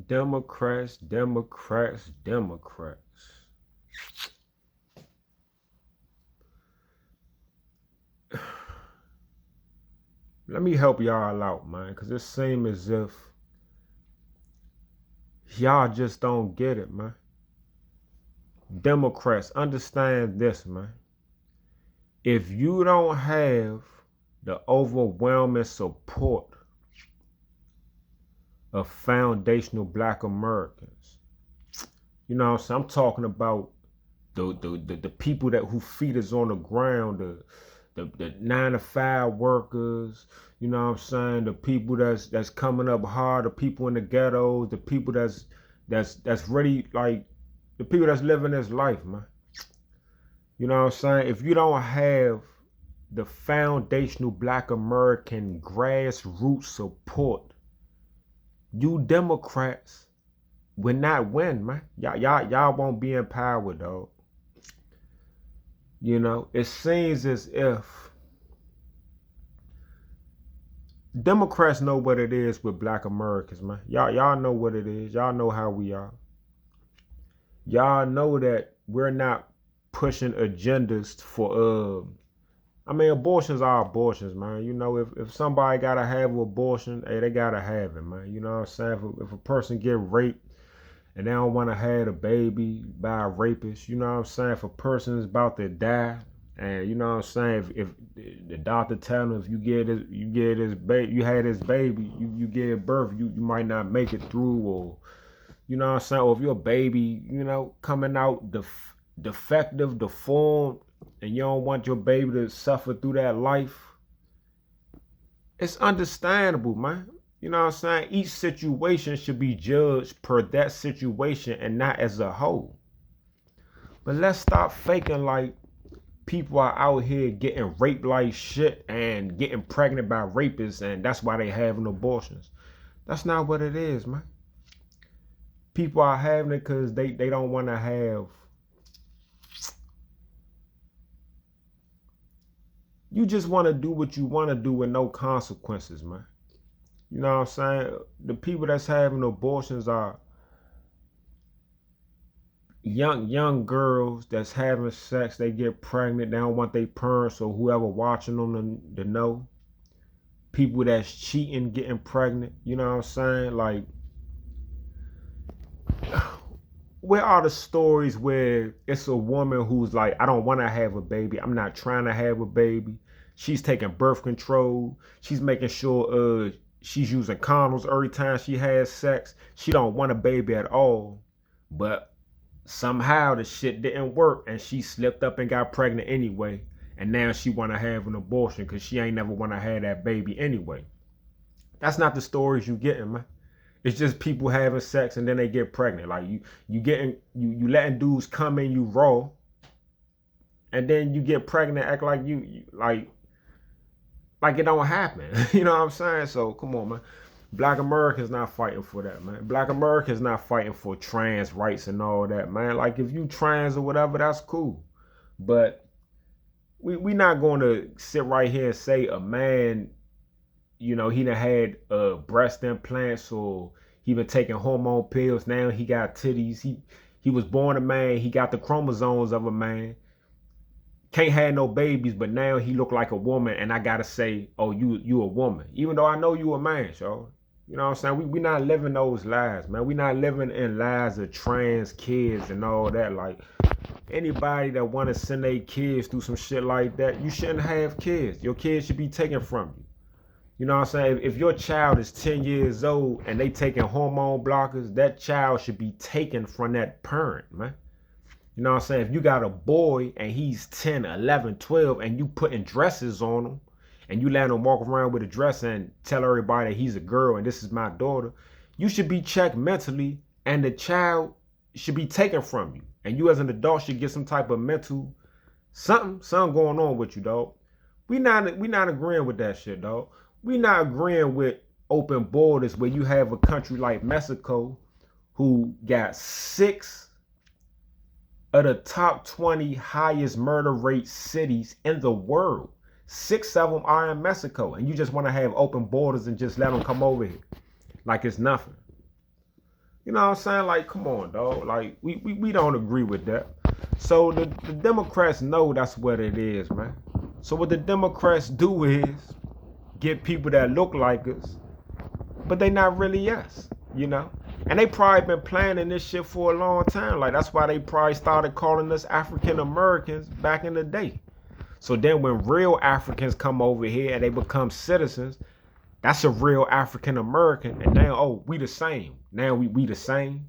Democrats, Democrats, Democrats. Let me help y'all out, man, because it seems as if y'all just don't get it, man. Democrats, understand this, man. If you don't have the overwhelming support of foundational black Americans, you know what I'm saying? I'm talking about the people that who feet is on the ground, the 9 to 5 workers, you know what I'm saying, the people that's coming up hard, the people in the ghettos, the people that's ready, like the people that's living this life, man. You know what I'm saying? If you don't have the foundational black American grassroots support, you Democrats will not win, man. Y'all won't be in power, dog. You know, it seems as if Democrats know what it is with black Americans, man. Y'all know what it is. Y'all know how we are. Y'all know that we're not pushing agendas for I mean, abortions are abortions, man. You know, if somebody gotta have an abortion, hey, they gotta have it, man. You know what I'm saying? If a person get raped and they don't want to have a baby by a rapist, you know what I'm saying? If a person is about to die, and you know what I'm saying, if the doctor tell them if you had this baby, you give birth, you might not make it through, or you know what I'm saying, or if your baby, you know, coming out defective, deformed, and you don't want your baby to suffer through that life, it's understandable, man. You know what I'm saying? Each situation should be judged per that situation and not as a whole. But let's stop faking like people are out here getting raped like shit and getting pregnant by rapists and that's why they having abortions. That's not what it is, man. People are having it because they don't want to have. You just want to do what you want to do with no consequences, man. You know what I'm saying? The people that's having abortions are young girls that's having sex. They get pregnant. They don't want their parents or whoever watching them to know. People that's cheating, getting pregnant. You know what I'm saying? Like, where are the stories where it's a woman who's like, I don't want to have a baby. I'm not trying to have a baby. She's taking birth control. She's making sure she's using condoms every time she has sex. She don't want a baby at all. But somehow the shit didn't work and she slipped up and got pregnant anyway. And now she want to have an abortion because she ain't never want to have that baby anyway. That's not the stories you getting, man. It's just people having sex and then they get pregnant. Like you letting dudes come in you raw, and then you get pregnant, act like you like it don't happen. You know what I'm saying? So come on, man. Black America's not fighting for that, man. Black America's not fighting for trans rights and all that, man. Like if you trans or whatever, that's cool. But we not going to sit right here and say a man, you know, he done had breast implants or he been taking hormone pills. Now he got titties. He was born a man. He got the chromosomes of a man. Can't have no babies, but now he look like a woman, and I gotta say, oh, you a woman, even though I know you a man, so you know what I'm saying. We not living those lives, man. We not living in lives of trans kids and all that. Like anybody that want to send their kids through some shit like that, you shouldn't have kids. Your kids should be taken from you. You know what I'm saying? If your child is 10 years old and they taking hormone blockers, that child should be taken from that parent, man. You know what I'm saying? If you got a boy and he's 10, 11, 12 and you putting dresses on him and you let him walk around with a dress and tell everybody that he's a girl and this is my daughter, you should be checked mentally and the child should be taken from you. And you as an adult should get some type of mental something going on with you, dog. We not agreeing with that shit, dog. We not agreeing with open borders where you have a country like Mexico who got 6 of the top 20 highest murder rate cities in the world. 6 of them are in Mexico, and you just want to have open borders and just let them come over here like it's nothing. You know what I'm saying? Like, come on, dog. Like, we don't agree with that. So the Democrats know that's what it is, man. So what the Democrats do is get people that look like us, but they not really us, you know? And they probably been planning this shit for a long time. Like, that's why they probably started calling us African Americans back in the day. So then when real Africans come over here and they become citizens, that's a real African American. And now, oh, we the same. Now we the same.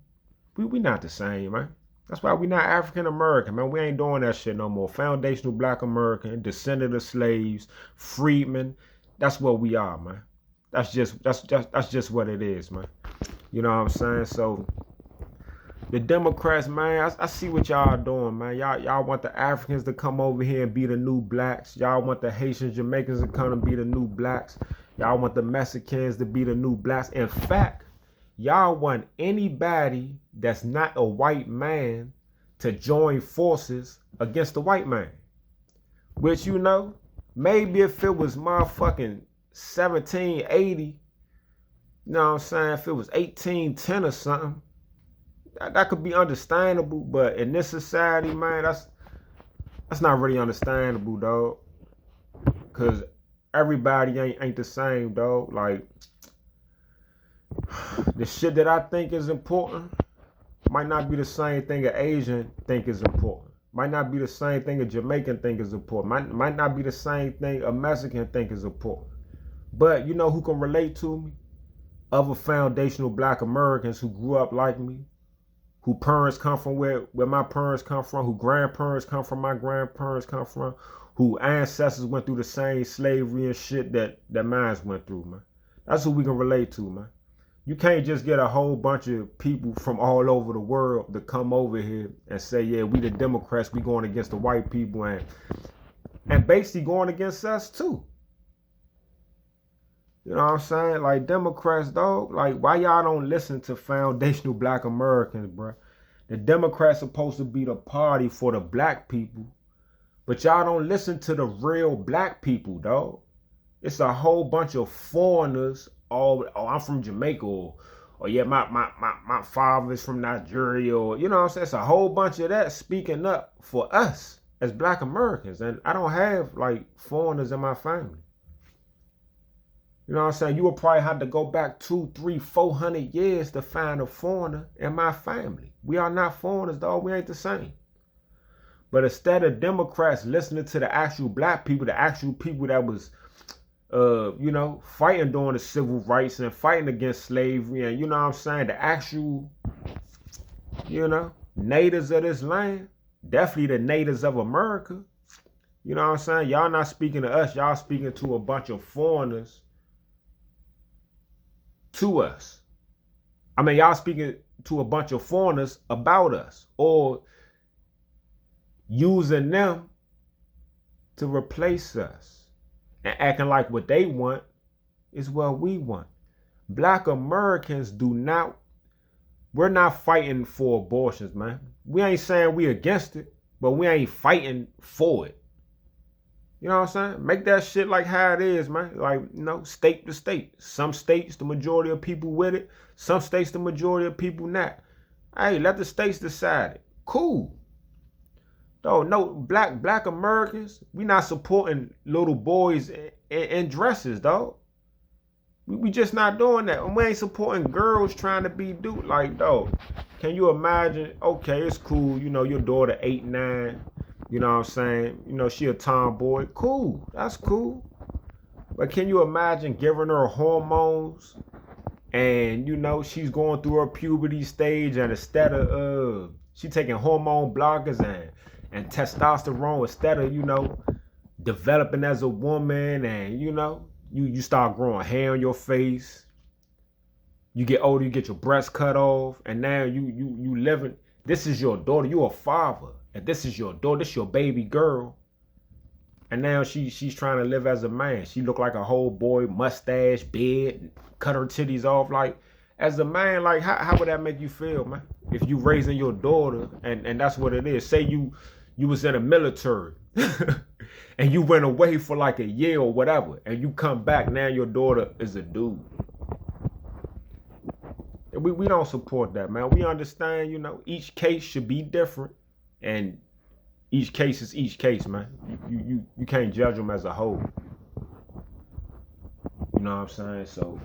We not the same, man. That's why we not African American, man. We ain't doing that shit no more. Foundational Black American, descendant of slaves, freedmen. That's what we are, man. That's just what it is, man. You know what I'm saying? So the Democrats, man, I see what y'all doing, man. Y'all want the Africans to come over here and be the new blacks. Y'all want the Haitians, Jamaicans to come and be the new blacks. Y'all want the Mexicans to be the new blacks. In fact, y'all want anybody that's not a white man to join forces against the white man. Which, you know, maybe if it was motherfucking 1780, you know what I'm saying? If it was 1810 or something, that could be understandable. But in this society, man, that's not really understandable, dog. Cause everybody ain't the same, dog. Like, the shit that I think is important might not be the same thing an Asian think is important. Might not be the same thing a Jamaican think is important. Might not be the same thing a Mexican think is important. But you know who can relate to me? Other foundational Black Americans who grew up like me, who parents come from where my parents come from, who grandparents come from, my grandparents come from, who ancestors went through the same slavery and shit that mine went through, man. That's who we can relate to, man. You can't just get a whole bunch of people from all over the world to come over here and say, yeah, we the Democrats, we going against the white people and basically going against us too. You know what I'm saying? Like, Democrats, dog, like, why y'all don't listen to foundational Black Americans, bro? The Democrats supposed to be the party for the black people, but y'all don't listen to the real black people, dog. It's a whole bunch of foreigners. Oh, I'm from Jamaica, or yeah, my father's from Nigeria, or you know what I'm saying? It's a whole bunch of that speaking up for us as Black Americans, and I don't have like foreigners in my family. You know what I'm saying? You would probably have to go back 200, 300, 400 years to find a foreigner in my family. We are not foreigners, dog. We ain't the same. But instead of Democrats listening to the actual black people, the actual people that was, you know, fighting during the civil rights and fighting against slavery, and you know what I'm saying, the actual, you know, natives of this land, definitely the natives of America. You know what I'm saying? Y'all not speaking to us. Y'all speaking to a bunch of foreigners to us. I mean, y'all speaking to a bunch of foreigners about us, or using them to replace us and acting like what they want is what we want. Black Americans we're not fighting for abortions, man. We ain't saying we against it, but we ain't fighting for it. You know what I'm saying? Make that shit like how it is, man. Like, you know, state to state. Some states, the majority of people with it. Some states, the majority of people not. Hey, let the states decide it. Cool. Though, no, black Americans, we not supporting little boys in dresses, dog. We just not doing that. And we ain't supporting girls trying to be dude. Like, dog, can you imagine? Okay, it's cool. You know, your daughter 8, 9. You know what I'm saying? You know, she a tomboy. Cool. That's cool. But can you imagine giving her hormones and, you know, she's going through her puberty stage, and instead of she taking hormone blockers and testosterone, instead of, you know, developing as a woman, and, you know, you start growing hair on your face. You get older, you get your breasts cut off, and now you living. This is your daughter. You a father. And this is your daughter, this your baby girl. And now she's trying to live as a man. She look like a whole boy, mustache, beard, cut her titties off. Like, as a man, like, how would that make you feel, man? If you raising your daughter, and that's what it is. Say you was in the military and you went away for like a year or whatever, and you come back, now your daughter is a dude. We don't support that, man. We understand, each case should be different, and each case is each case, man. You can't judge them as a whole. You know what I'm saying? So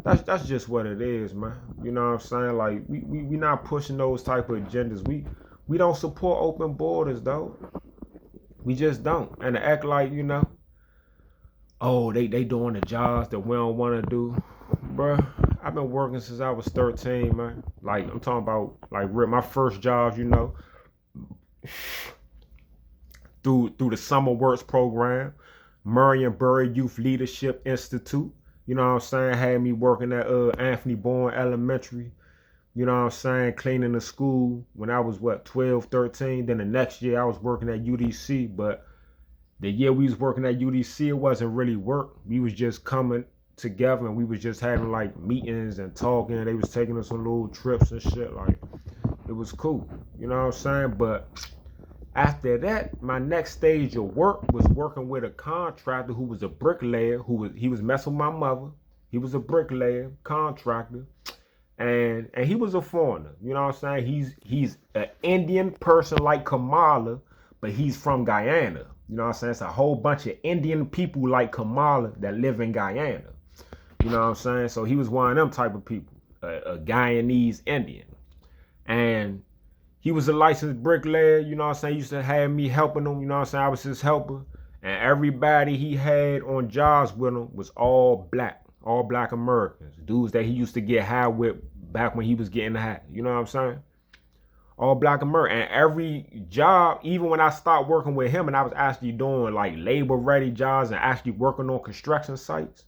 that's just what it is, man. You know what I'm saying? Like we not pushing those type of agendas. We don't support open borders, though. We just don't. And to act like, oh, they doing the jobs that we don't want to do, bruh. I've been working since I was 13, man. Like, I'm talking about, like, my first jobs, through the Summer Works program, Marion-Barry Youth Leadership Institute. You know what I'm saying? Had me working at Anthony Bourne Elementary. You know what I'm saying? Cleaning the school when I was, 12, 13. Then the next year I was working at UDC. But the year we was working at UDC, it wasn't really work. We was just coming together and we was just having, like, meetings and talking. They was taking us on little trips and shit. Like, it was cool. You know what I'm saying? But after that, my next stage of work was working with a contractor who was a bricklayer. He was messing with my mother. He was a bricklayer, contractor, and he was a foreigner. You know what I'm saying? He's an Indian person like Kamala, but he's from Guyana. You know what I'm saying? It's a whole bunch of Indian people like Kamala that live in Guyana. You know what I'm saying? So he was one of them type of people, a Guyanese Indian, and he was a licensed bricklayer, you know what I'm saying? He used to have me helping him, you know what I'm saying? I was his helper. And everybody he had on jobs with him was all black Americans. Dudes that he used to get high with back when he was getting high. You know what I'm saying? All black American. And every job, even when I stopped working with him and I was actually doing like labor ready jobs and actually working on construction sites,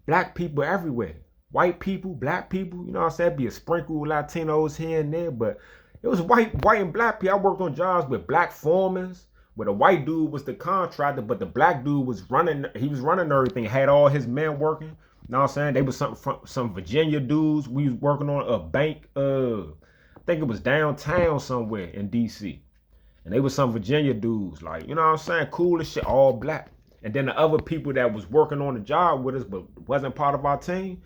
black people everywhere. White people, black people, you know what I'm saying? Be a sprinkle of Latinos here and there, but it was white and black people. I worked on jobs with black foremen, where the white dude was the contractor, but the black dude was running. He was running everything. Had all his men working. You know what I'm saying? They was some Virginia dudes. We was working on a bank. I think it was downtown somewhere in DC, and they was some Virginia dudes. Like, you know what I'm saying? Cool as shit, all black. And then the other people that was working on the job with us, but wasn't part of our team.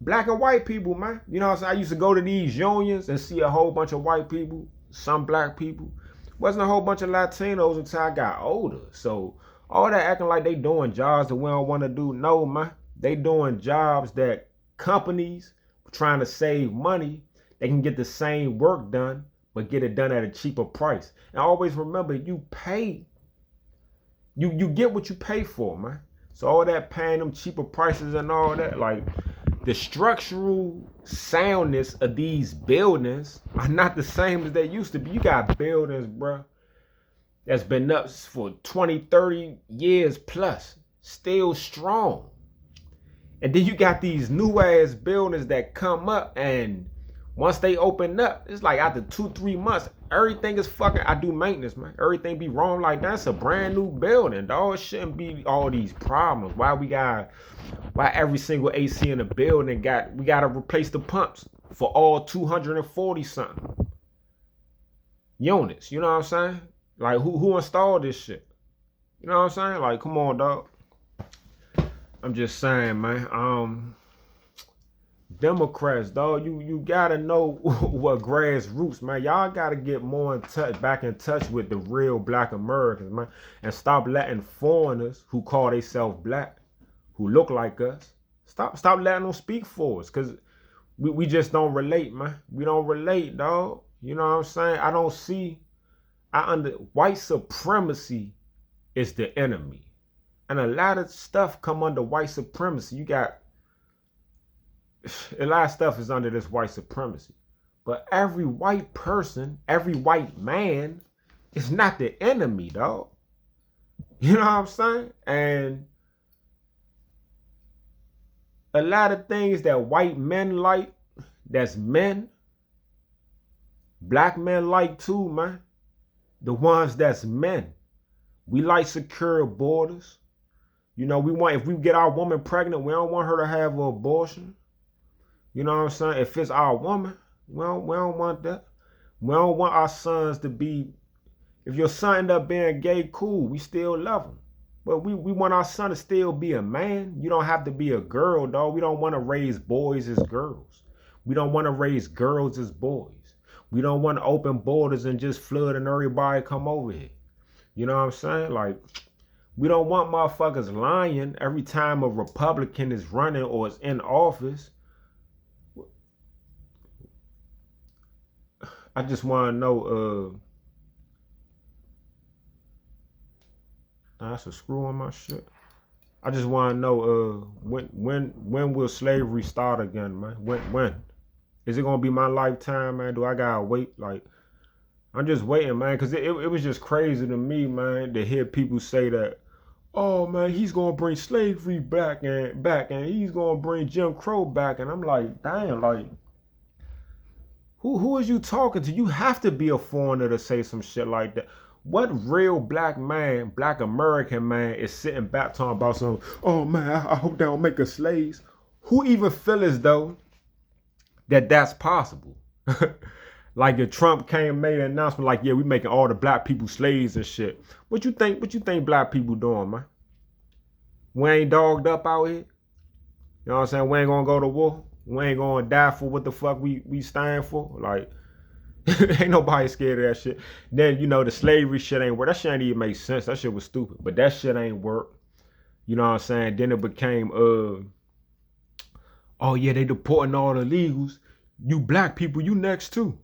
Black and white people, man. You know what I'm saying? I used to go to these unions and see a whole bunch of white people, some black people. Wasn't a whole bunch of Latinos until I got older. So all that acting like they doing jobs that we don't want to do, no, man. They doing jobs that companies trying to save money, they can get the same work done, but get it done at a cheaper price. And always remember, you pay. You get what you pay for, man. So all that paying them cheaper prices and all that, like, the structural soundness of these buildings are not the same as they used to be. You got buildings, bro, that's been up for 20, 30 years plus, still strong. And then you got these new ass buildings that come up, and once they open up, it's like after 2-3 months, everything is fucking, I do maintenance, man. Everything be wrong like that's a brand new building, dog. It shouldn't be all these problems. Why every single AC in the building we gotta replace the pumps for all 240 something units. You know what I'm saying? Like, who installed this shit? You know what I'm saying? Like, come on, dog. I'm just saying, man. Democrats, dog, you gotta know what grassroots, man. Y'all gotta get more back in touch with the real black Americans, man, and stop letting foreigners who call themselves black, who look like us, stop letting them speak for us, cause we just don't relate, man. We don't relate, dog. You know what I'm saying? I don't see. White supremacy is the enemy, and a lot of stuff come under white supremacy. You got. A lot of stuff is under this white supremacy. But every white person, every white man is not the enemy, dog. You know what I'm saying? And a lot of things that white men like, that's men, black men like too, man. The ones that's men. We like secure borders. You know, if we get our woman pregnant, we don't want her to have an abortion. You know what I'm saying? If it's our woman, we don't want that. We don't want our sons to be, if your son end up being gay, cool, we still love him. But we want our son to still be a man. You don't have to be a girl, dog. We don't want to raise boys as girls. We don't want to raise girls as boys. We don't want to open borders and just flood and everybody come over here. You know what I'm saying? Like, we don't want motherfuckers lying every time a Republican is running or is in office. I just want to know, that's a screw on my shit. I just want to know, when will slavery start again, man? When? Is it gonna be my lifetime, man? Do I gotta wait? Like, I'm just waiting, man, because it was just crazy to me, man, to hear people say that, oh man, he's gonna bring slavery back and he's gonna bring Jim Crow back, and I'm like, damn, like, who is you talking to? You have to be a foreigner to say some shit like that. What real black man, black American man is sitting back talking about some, oh man, I hope they don't make us slaves? Who even feel as though that that's possible? Like if Trump came and made an announcement like, yeah, we making all the black people slaves and shit. What you think black people doing, man? We ain't dogged up out here. You know what I'm saying? We ain't gonna go to war. We ain't gonna die for what the fuck we stand for. Like, ain't nobody scared of that shit. Then, you know, the slavery shit ain't work. That shit ain't even make sense. That shit was stupid. But that shit ain't work. You know what I'm saying? Then it became, oh yeah, they deporting all the illegals. You black people, you next too.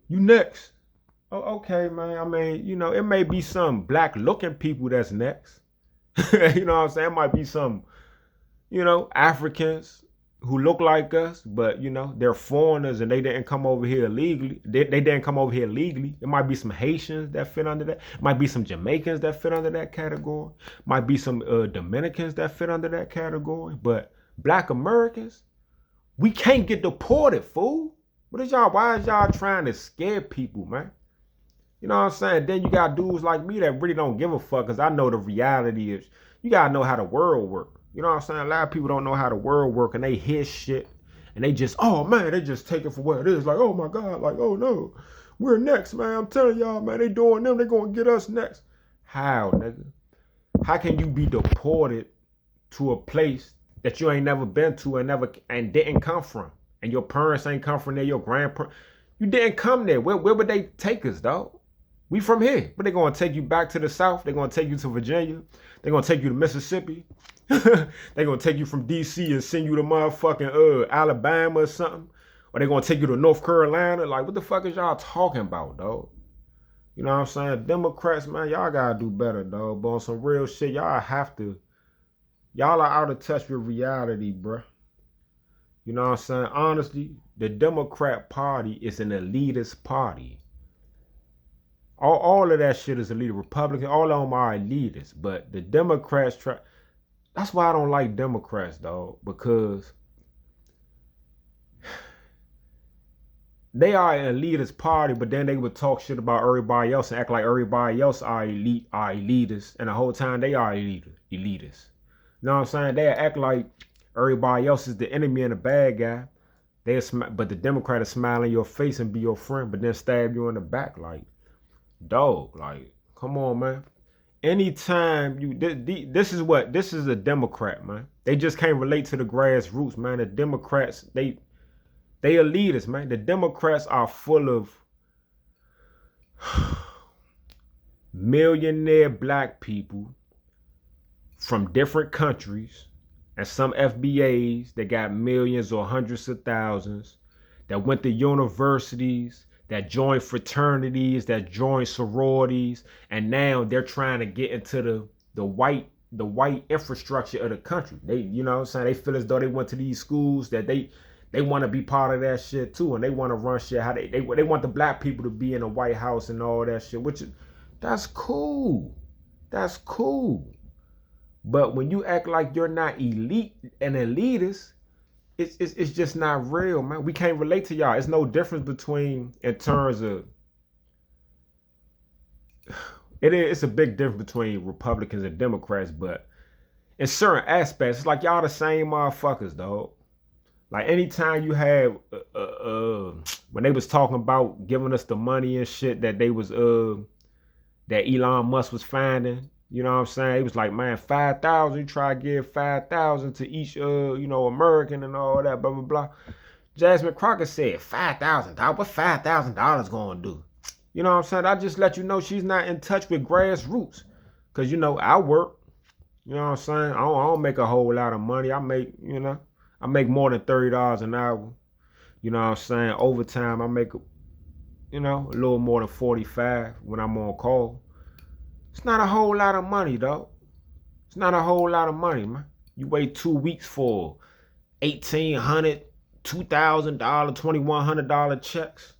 You next. Oh, okay, man. I mean, you know, it may be some black looking people that's next. You know what I'm saying? It might be some, you know, Africans who look like us, but, you know, they're foreigners and they didn't come over here illegally. They didn't come over here legally. It might be some Haitians that fit under that. It might be some Jamaicans that fit under that category. Might be some Dominicans that fit under that category. But black Americans, we can't get deported, fool. Why is y'all trying to scare people, man? You know what I'm saying? Then you got dudes like me that really don't give a fuck, because I know the reality is you gotta know how the world works. You know what I'm saying? A lot of people don't know how the world works, and they hear shit and they just, oh man, they just take it for what it is. Like, oh my God, like, oh no, we're next, man. I'm telling y'all, man, they doing them, they gonna get us next. How, nigga? How can you be deported to a place that you ain't never been to and didn't come from? And your parents ain't come from there, your grandparents. You didn't come there. Where would they take us, dog? We from here. But they're going to take you back to the South. They're going to take you to Virginia. They're going to take you to Mississippi. They're going to take you from D.C. and send you to motherfucking Alabama or something. Or they're going to take you to North Carolina. Like, what the fuck is y'all talking about, dog? You know what I'm saying? Democrats, man, y'all got to do better, dog. But on some real shit, y'all have to. Y'all are out of touch with reality, bruh. You know what I'm saying? Honestly, the Democrat Party is an elitist party. All of that shit is elite. Republican, all of them are elitists. But the Democrats try. That's why I don't like Democrats, dog. Because they are an elitist party, but then they would talk shit about everybody else and act like everybody else are elitists. And the whole time they are elitists. You know what I'm saying? They act like everybody else is the enemy and the bad guy. But the Democrat is smile in your face and be your friend, but then stab you in the back. Like, dog, like, come on, man. Anytime this is a Democrat, man. They just can't relate to the grassroots, man. The Democrats, they elitists, man. The Democrats are full of millionaire black people from different countries, and some FBAs that got millions or hundreds of thousands, that went to universities, that joined fraternities, that joined sororities, and now they're trying to get into the white infrastructure of the country. They, you know what I'm saying, they feel as though they went to these schools, that they want to be part of that shit too, and they want to run shit how they want the black people to be in the White House and all that shit, which is, that's cool. That's cool. But when you act like you're not elite and elitist, it's just not real, man. We can't relate to y'all. It's no difference between, in terms of, it's a big difference between Republicans and Democrats, but in certain aspects, it's like y'all the same motherfuckers, dog. Like anytime you have, when they was talking about giving us the money and shit that they was, that Elon Musk was finding, you know what I'm saying? He was like, man, 5,000, you try to give 5,000 to each, you know, American and all that, blah, blah, blah. Jasmine Crockett said $5,000. What $5,000 gonna do? You know what I'm saying? I just let you know she's not in touch with grassroots. Cause you know, I work. You know what I'm saying? I don't make a whole lot of money. I make more than $30 an hour. You know what I'm saying? Overtime, I make, a little more than 45 when I'm on call. It's not a whole lot of money, though. It's not a whole lot of money, man. You wait 2 weeks for $1,800, $2,000, $2,100 checks.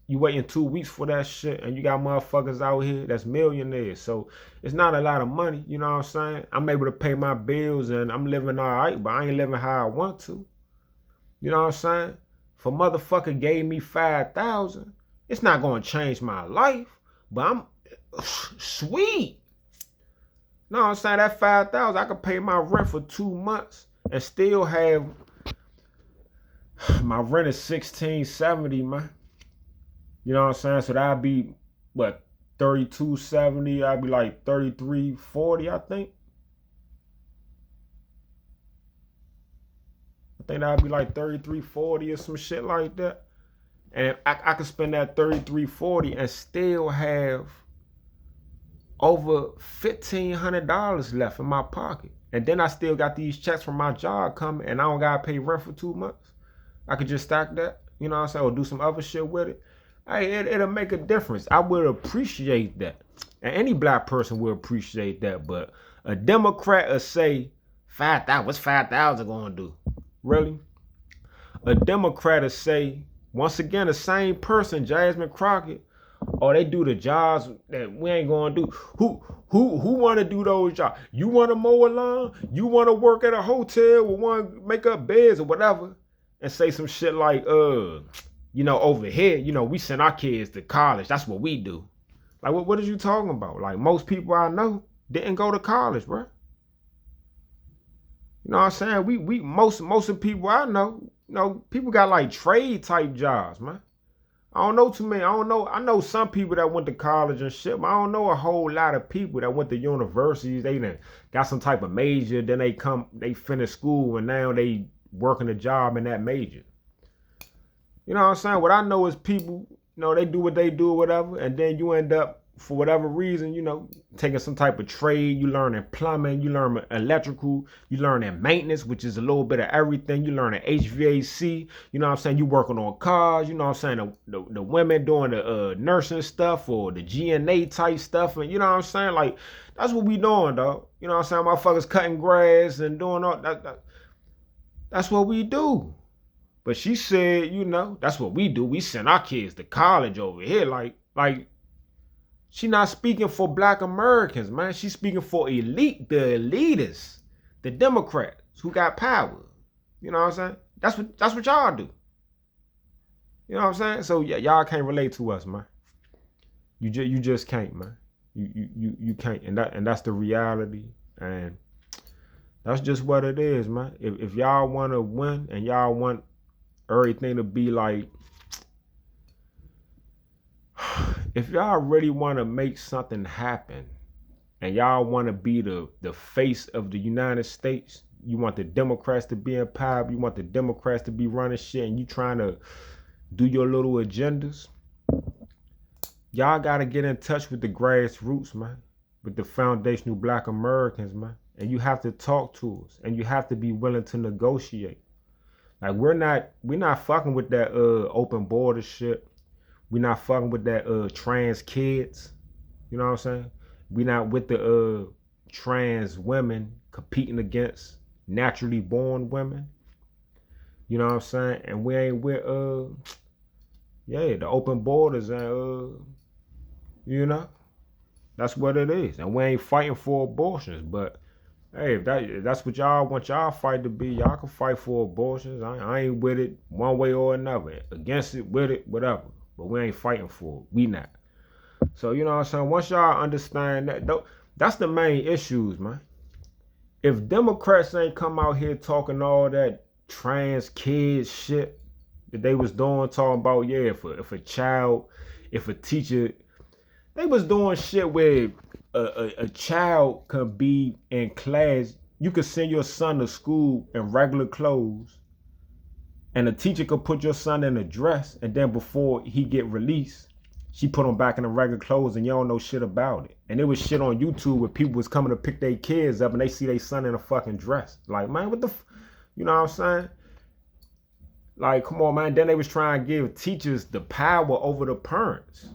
You waiting 2 weeks for that shit, and you got motherfuckers out here that's millionaires. So it's not a lot of money, you know what I'm saying? I'm able to pay my bills, and I'm living all right, but I ain't living how I want to. You know what I'm saying? If a motherfucker gave me 5,000, it's not gonna change my life, but I'm sweet. You know what I'm saying? That 5,000, I could pay my rent for 2 months and still have my rent is $1,670, man. You know what I'm saying? So that'd be what, $3,270. I'd be like $3,340, I think. I think that'd be like $3,340 or some shit like that. And I could spend that $3,340 and still have over $1,500 left in my pocket. And then I still got these checks from my job coming, and I don't gotta pay rent for 2 months. I could just stack that, you know what I'm saying, or do some other shit with it. Hey, it'll make a difference. I would appreciate that. And any black person will appreciate that. But a Democrat will say, 5,000, what's 5,000 gonna do? Really? A Democrat will say, once again, the same person, Jasmine Crockett, or they do the jobs that we ain't gonna do. Who wanna do those jobs? You wanna mow a lawn? You wanna work at a hotel or wanna make up beds or whatever? And say some shit like, over here, we send our kids to college. That's what we do. Like, what are you talking about? Like, most people I know didn't go to college, bro. You know what I'm saying? Most of the people I know, people got like trade type jobs, man. I don't know too many. I know some people that went to college and shit, but I don't know a whole lot of people that went to universities. They done got some type of major, then they finish school, and now they working a job in that major. You know what I'm saying? What I know is people, they do what they do or whatever, and then you end up, for whatever reason, taking some type of trade. You learning plumbing, you learn electrical, you learning maintenance, which is a little bit of everything. You learning HVAC, you know what I'm saying? You working on cars, you know what I'm saying? The women doing the nursing stuff or the GNA type stuff, and you know what I'm saying? Like, that's what we doing, dog. You know what I'm saying? Motherfuckers cutting grass and doing all that. That's what we do. But she said, that's what we do. We send our kids to college over here. Like, she not speaking for black Americans, man. She's speaking for the elitists, the Democrats who got power. You know what I'm saying? That's what y'all do. You know what I'm saying? So yeah, y'all can't relate to us, man. You just can't, man. You can't, and that's the reality, and that's just what it is, man. If y'all want to win and y'all want everything to be like, if y'all really want to make something happen and y'all want to be the face of the United States, you want the Democrats to be in power, you want the Democrats to be running shit, and you trying to do your little agendas, y'all got to get in touch with the grassroots, man, with the foundational black Americans, man. And you have to talk to us, and you have to be willing to negotiate. Like, we're not fucking with that open border shit. We're not fucking with that trans kids. You know what I'm saying? We're not with the trans women competing against naturally born women. You know what I'm saying? And we ain't with the open borders, and that's what it is. And we ain't fighting for abortions, but hey, if that's what y'all want y'all fight to be, y'all can fight for abortions. I ain't with it one way or another. Against it, with it, whatever. But we ain't fighting for it. We not. So, you know what I'm saying? Once y'all understand that, that's the main issues, man. If Democrats ain't come out here talking all that trans kids shit that they was doing, talking about, yeah, if a teacher, they was doing shit where a child could be in class. You could send your son to school in regular clothes, And the teacher could put your son in a dress, and then before he get released, she put him back in the regular clothes, and you don't know shit about it. And there was shit on YouTube where people was coming to pick their kids up, and they see their son in a fucking dress. Like, man, what the, you know what I'm saying? Like, come on, man. Then they was trying to give teachers the power over the parents.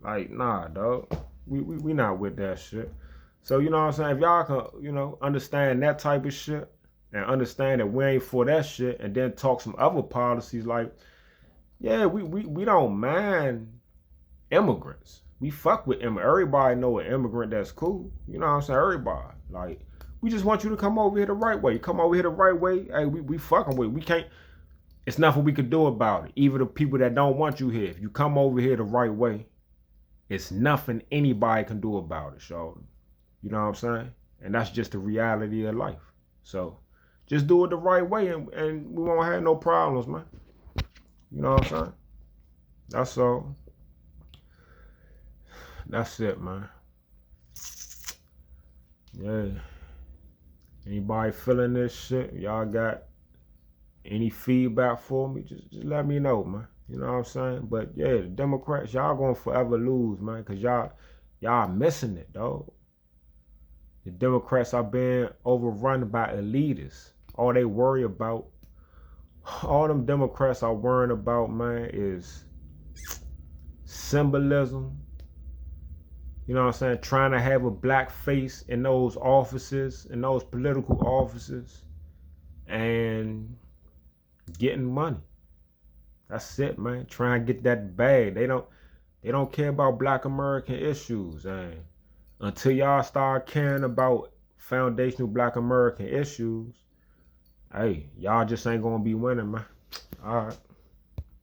Like, nah, dog. We not with that shit. So, you know what I'm saying? If y'all can, you know, understand that type of shit and understand that we ain't for that shit, and then talk some other policies like, yeah, we don't mind immigrants. We fuck with immigrants. Everybody know an immigrant that's cool. You know what I'm saying? Everybody. Like, we just want you to come over here the right way. Come over here the right way. Hey, we fucking with it. We can't, it's nothing we could do about it. Even the people that don't want you here. If you come over here the right way, it's nothing anybody can do about it, y'all. You know what I'm saying? And that's just the reality of life. So just do it the right way, and we won't have no problems, man. You know what I'm saying? That's all. That's it, man. Yeah. Anybody feeling this shit? Y'all got any feedback for me? Just let me know, man. You know what I'm saying? But yeah, the Democrats, y'all gonna forever lose, man, because y'all missing it, dog. The Democrats are being overrun by elitists. All they worry about, all them Democrats are worrying about, man, is symbolism. You know what I'm saying? Trying to have a black face in those offices, in those political offices, and getting money. That's it, man. Try and get that bag. They don't care about black American issues. And until y'all start caring about foundational black American issues, hey, y'all just ain't gonna be winning, man. All right.